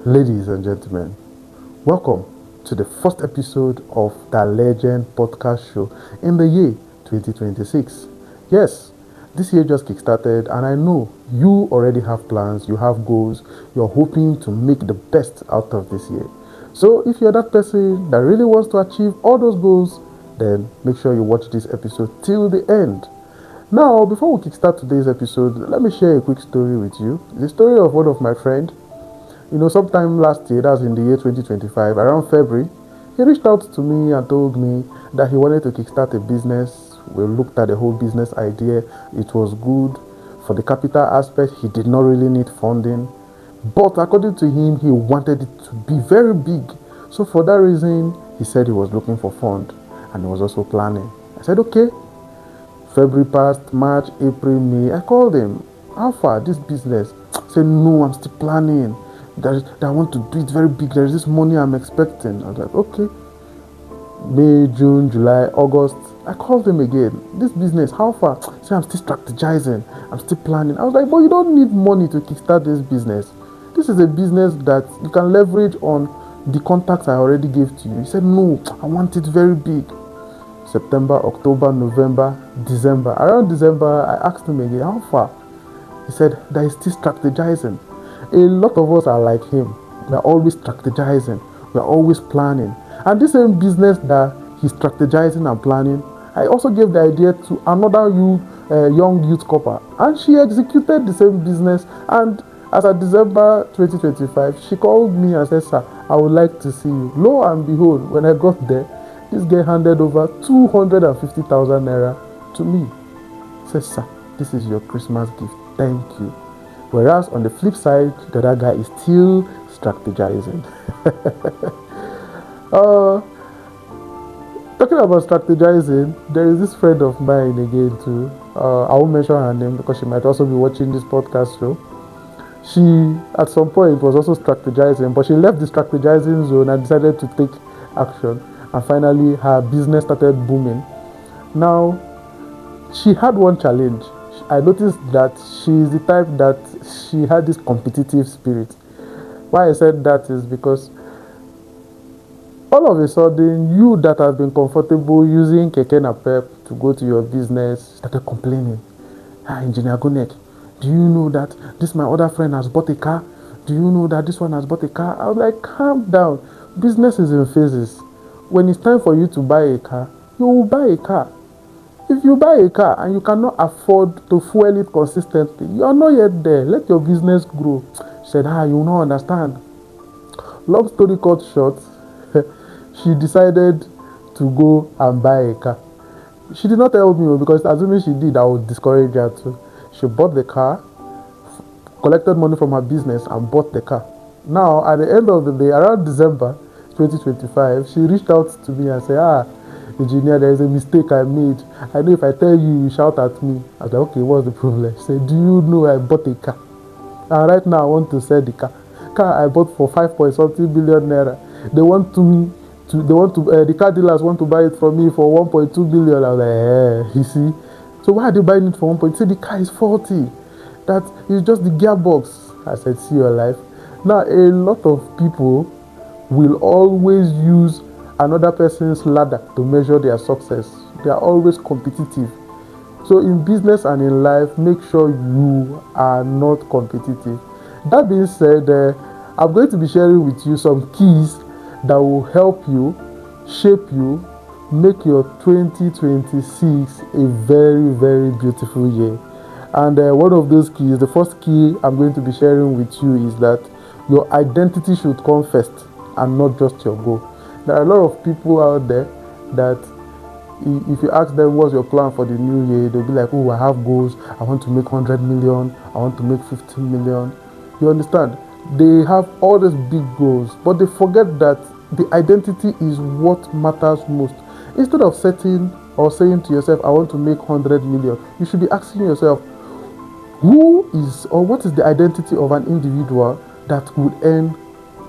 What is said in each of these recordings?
Ladies and gentlemen, welcome to the first episode of the Legend Podcast Show in the year 2026. Yes, this year just kickstarted, and I know you already have plans, you have goals, you're hoping to make the best out of this year. So, if you're that person that really wants to achieve all those goals, then make sure you watch this episode till the end. Now, before we kickstart today's episode, let me share a quick story with you. The story of one of my friends. Sometime last year, that's in the year 2025, around February, he reached out to me and told me that he wanted to kickstart a business. We looked at the whole business idea. It was good. For the capital aspect, he did not really need funding. But according to him, he wanted it to be very big. So for that reason, he said he was looking for fund and he was also planning. I said, okay. February passed, March, April, May. I called him. How far? This business? He said, no, I'm still planning. That I want to do it very big. There's this money I'm expecting. I was like, okay. May, June, July, August. I called him again. This business, how far? He said, I'm still strategizing. I'm still planning. I was like, but you don't need money to kickstart this business. This is a business that you can leverage on the contacts I already gave to you. He said, no, I want it very big. September, October, November, December. Around December, I asked him again, how far? He said, that is still strategizing. A lot of us are like him. We are always strategizing. We are always planning. And this same business that he's strategizing and planning, I also gave the idea to another young youth couple. And she executed the same business. And as of December 2025, she called me and said, sir, I would like to see you. Lo and behold, when I got there, this girl handed over 250,000 naira to me. Said, sir, this is your Christmas gift. Thank you. Whereas on the flip side, the other guy is still strategizing. Talking about strategizing, there is this friend of mine again too. I won't mention her name because she might also be watching this podcast show. She, at some point, was also strategizing, but she left the strategizing zone and decided to take action. And finally, her business started booming. Now, she had one challenge. I noticed that she is the type that she had this competitive spirit. Why I said that is because all of a sudden, you that have been comfortable using Keke Napep to go to your business started complaining. Engr Gonek, do you know that this my other friend has bought a car? Do you know that this one has bought a car? I was like, calm down. Business is in phases. When it's time for you to buy a car, you will buy a car. If you buy a car and you cannot afford to fuel it consistently, you are not yet there. Let your business grow. She said, you will not understand. Long story cut short, she decided to go and buy a car. She did not tell me because assuming she did, I would discourage her too. She bought the car, collected money from her business and bought the car. Now, at the end of the day, around December 2025, she reached out to me and said, engineer, there is a mistake I made. I know if I tell you, you shout at me. I was like, okay, what's the problem? She said, do you know I bought a car? And right now I want to sell the car. Car I bought for 5 point something billion naira. The car dealers want to buy it from me for 1.2 billion. I was like, you see? So why are they buying it for 1.2? Say the car is faulty. That is just the gearbox. I said, see your life. Now, a lot of people will always use another person's ladder to measure their success. They are always competitive. So in business and in life, make sure you are not competitive. That being said, I'm going to be sharing with you some keys that will help you, shape you, make your 2026 a very, very beautiful year. And one of those keys, the first key I'm going to be sharing with you is that your identity should come first and not just your goal. There are a lot of people out there that if you ask them what's your plan for the new year, they'll be like, oh, I have goals. I want to make 100 million. I want to make 15 million. You understand? They have all these big goals, but they forget that the identity is what matters most. Instead of setting or saying to yourself, I want to make 100 million, you should be asking yourself, who is or what is the identity of an individual that would earn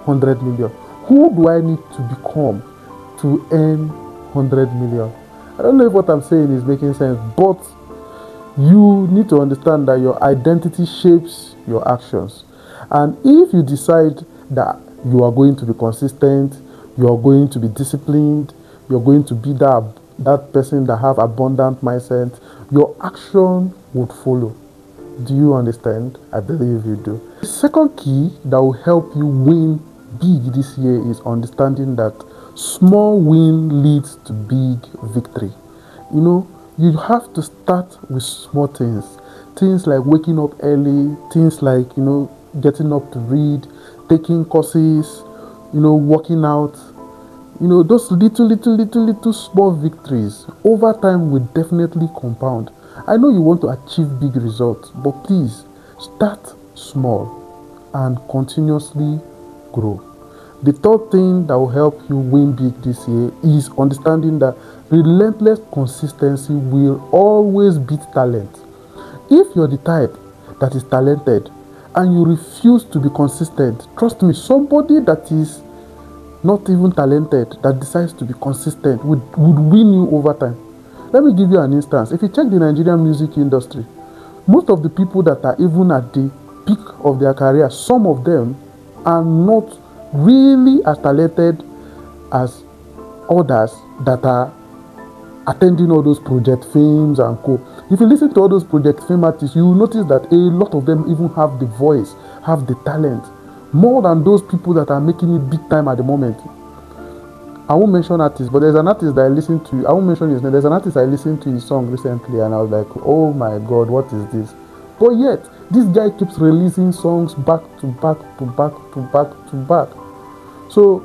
100 million? Who do I need to become to earn 100 million? I don't know if what I'm saying is making sense, but you need to understand that your identity shapes your actions. And if you decide that you are going to be consistent, you are going to be disciplined, you're going to be that person that have abundant mindset, your action would follow. Do you understand? I believe you do. The second key that will help you win big this year is understanding that small win leads to big victory. You have to start with small things. Things like waking up early, things like, getting up to read, taking courses, working out. Those little small victories over time will definitely compound. I know you want to achieve big results, but please start small and continuously grow. The third thing that will help you win big this year is understanding that relentless consistency will always beat talent. If you're the type that is talented and you refuse to be consistent, trust me, somebody that is not even talented that decides to be consistent would win you over time. Let me give you an instance. If you check the Nigerian music industry, most of the people that are even at the peak of their career, some of them are not really as talented as others that are attending all those Project Fames and co. If you listen to all those Project Fame artists, you will notice that a lot of them even have the voice, have the talent, more than those people that are making it big time at the moment. I won't mention artists, but there's an artist that I listen to. I won't mention his name. There's an artist I listened to his song recently, and I was like, oh my God, what is this? But yet, this guy keeps releasing songs back to back to back to back to back. So,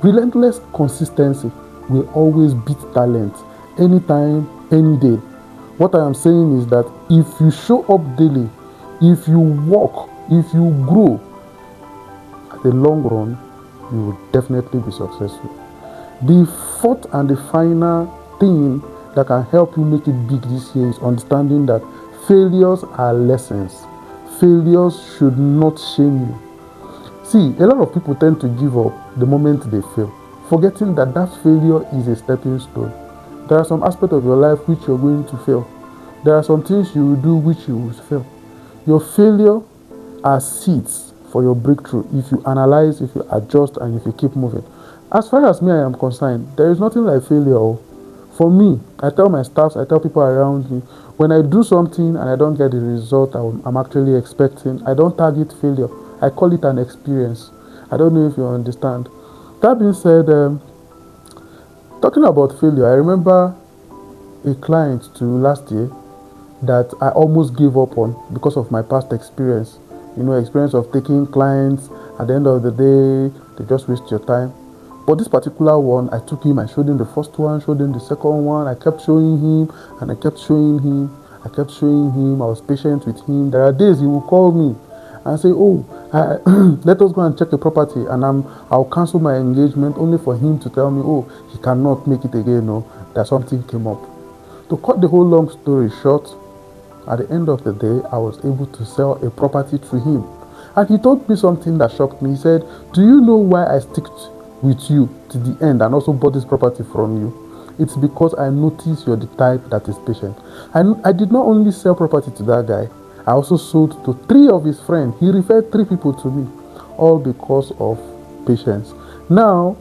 relentless consistency will always beat talent anytime, any day. What I am saying is that if you show up daily, if you work, if you grow, at the long run, you will definitely be successful. The fourth and the final thing that can help you make it big this year is understanding that failures are lessons. Failures should not shame you. See, a lot of people tend to give up the moment they fail, forgetting that failure is a stepping stone. There are some aspects of your life which you're going to fail. There are some things you will do which you will fail. Your failure are seeds for your breakthrough if you analyze, if you adjust, and if you keep moving. As far as me I am concerned, there is nothing like failure. For me, I tell my staffs, I tell people around me, when I do something and I don't get the result I'm actually expecting, I don't target failure. I call it an experience. I don't know if you understand. That being said, talking about failure, I remember a client to last year that I almost gave up on because of my past experience. Experience of taking clients, at the end of the day, they just waste your time. But this particular one, I took him, I showed him the first one, showed him the second one, I kept showing him, and I kept showing him, I kept showing him, I was patient with him. There are days he will call me and say, let us go and check a property, and I'll cancel my engagement only for him to tell me, he cannot make it again, that something came up. To cut the whole long story short, at the end of the day, I was able to sell a property to him. And he told me something that shocked me. He said, do you know why I stick with you to the end and also bought this property from you? It's because I noticed you're the type that is patient. I did not only sell property to that guy, I also sold to 3 of his friends. He referred 3 people to me, all because of patience. Now,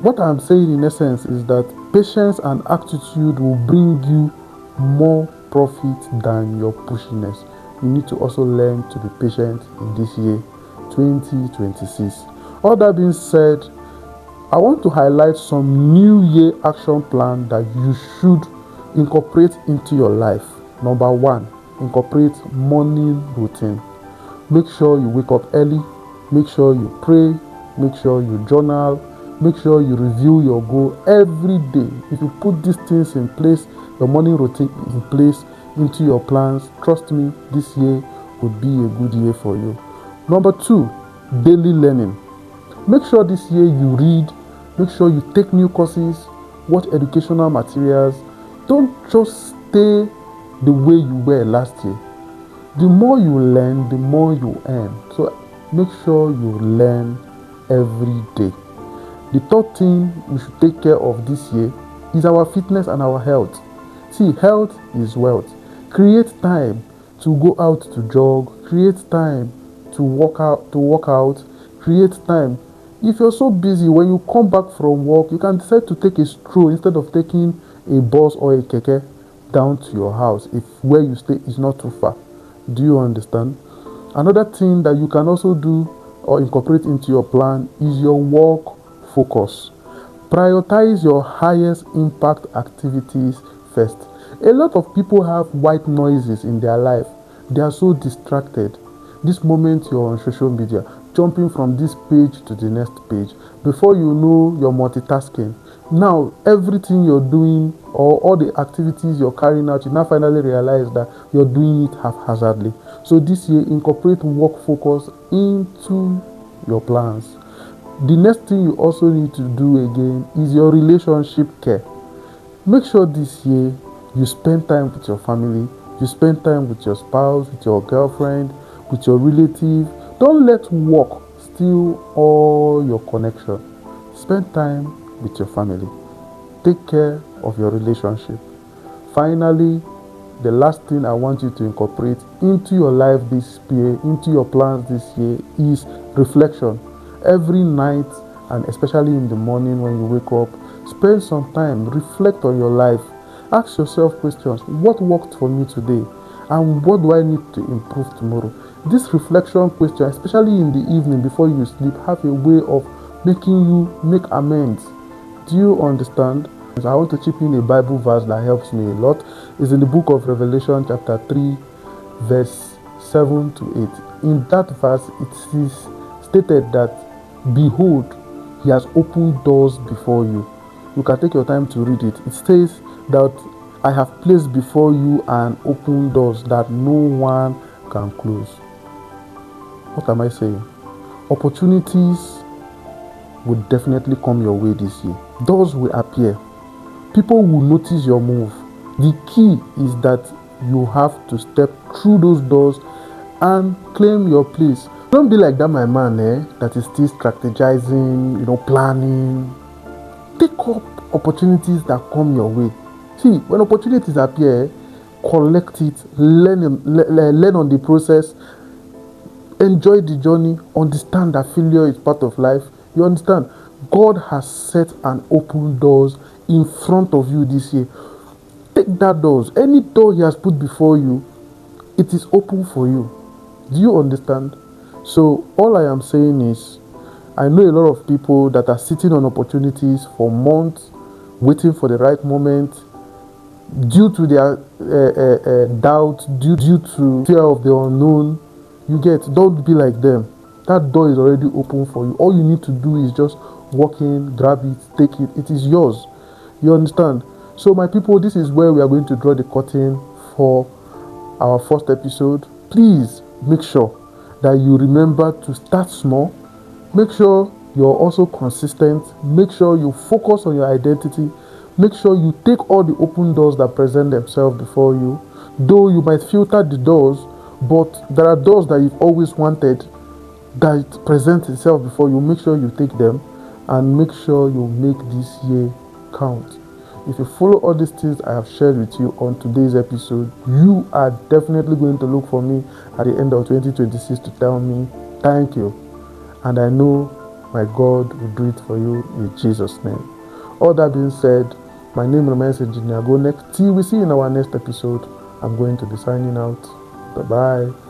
what I'm saying in essence is that patience and attitude will bring you more profit than your pushiness. You need to also learn to be patient in this year, 2026. All that being said, I want to highlight some new year action plan that you should incorporate into your life. Number 1, incorporate morning routine. Make sure you wake up early, make sure you pray, make sure you journal, make sure you review your goal every day. If you put these things in place, your morning routine in place into your plans, trust me, this year would be a good year for you. Number 2, daily learning. Make sure this year you read, make sure you take new courses, watch educational materials. Don't just stay the way you were last year. The more you learn, the more you earn. So make sure you learn every day. The third thing we should take care of this year is our fitness and our health. See, health is wealth. Create time to go out to jog. Create time to work out, create time. If you're so busy, when you come back from work, you can decide to take a stroll instead of taking a bus or a keke down to your house if where you stay is not too far. Do you understand? Another thing that you can also do or incorporate into your plan is your work focus. Prioritize your highest impact activities first. A lot of people have white noises in their life. They are so distracted. This moment you're on social media, jumping from this page to the next page. Before you know, you're multitasking. Now, everything you're doing or all the activities you're carrying out, you now finally realize that you're doing it haphazardly. So this year, incorporate work focus into your plans. The next thing you also need to do again is your relationship care. Make sure this year you spend time with your family, you spend time with your spouse, with your girlfriend, with your relative. Don't let work steal all your connection. Spend time with your family. Take care of your relationship. Finally, the last thing I want you to incorporate into your life this year, into your plans this year, is reflection. Every night, and especially in the morning when you wake up, spend some time, reflect on your life. Ask yourself questions. What worked for me today? And what do I need to improve tomorrow? This reflection question, especially in the evening before you sleep, have a way of making you make amends. Do you understand? I want to chip in a Bible verse that helps me a lot. It's in the book of Revelation chapter 3 verse 7 to 8. In that verse it is stated that, behold, he has opened doors before you. You can take your time to read it. It says that I have placed before you an open doors that no one can close. What am I saying? Opportunities will definitely come your way this year. Doors will appear. People will notice your move. The key is that you have to step through those doors and claim your place. Don't be like that my man that is still strategizing, planning. Take up opportunities that come your way. See, when opportunities appear, collect it, learn on the process, enjoy the journey, understand that failure is part of life. You understand? God has set and open doors in front of you this year. Take that doors. Any door he has put before you, it is open for you. Do you understand? So all I am saying is, I know a lot of people that are sitting on opportunities for months, waiting for the right moment, due to their doubt, due to fear of the unknown. Don't be like them. That door is already open for you. All you need to do is just walk in, grab it, take it. It is yours. You understand? So my people, this is where we are going to draw the curtain for our first episode. Please make sure that you remember to start small. Make sure you're also consistent. Make sure you focus on your identity. Make sure you take all the open doors that present themselves before you. Though you might filter the doors, but there are doors that you've always wanted that present itself before you. Make sure you take them and make sure you make this year count. If you follow all these things I have shared with you on today's episode, you are definitely going to look for me at the end of 2026 to tell me thank you. And I know my God will do it for you in Jesus' name. All that being said, my name remains Engr Gonek. Till we see you in our next episode, I'm going to be signing out. Bye-bye.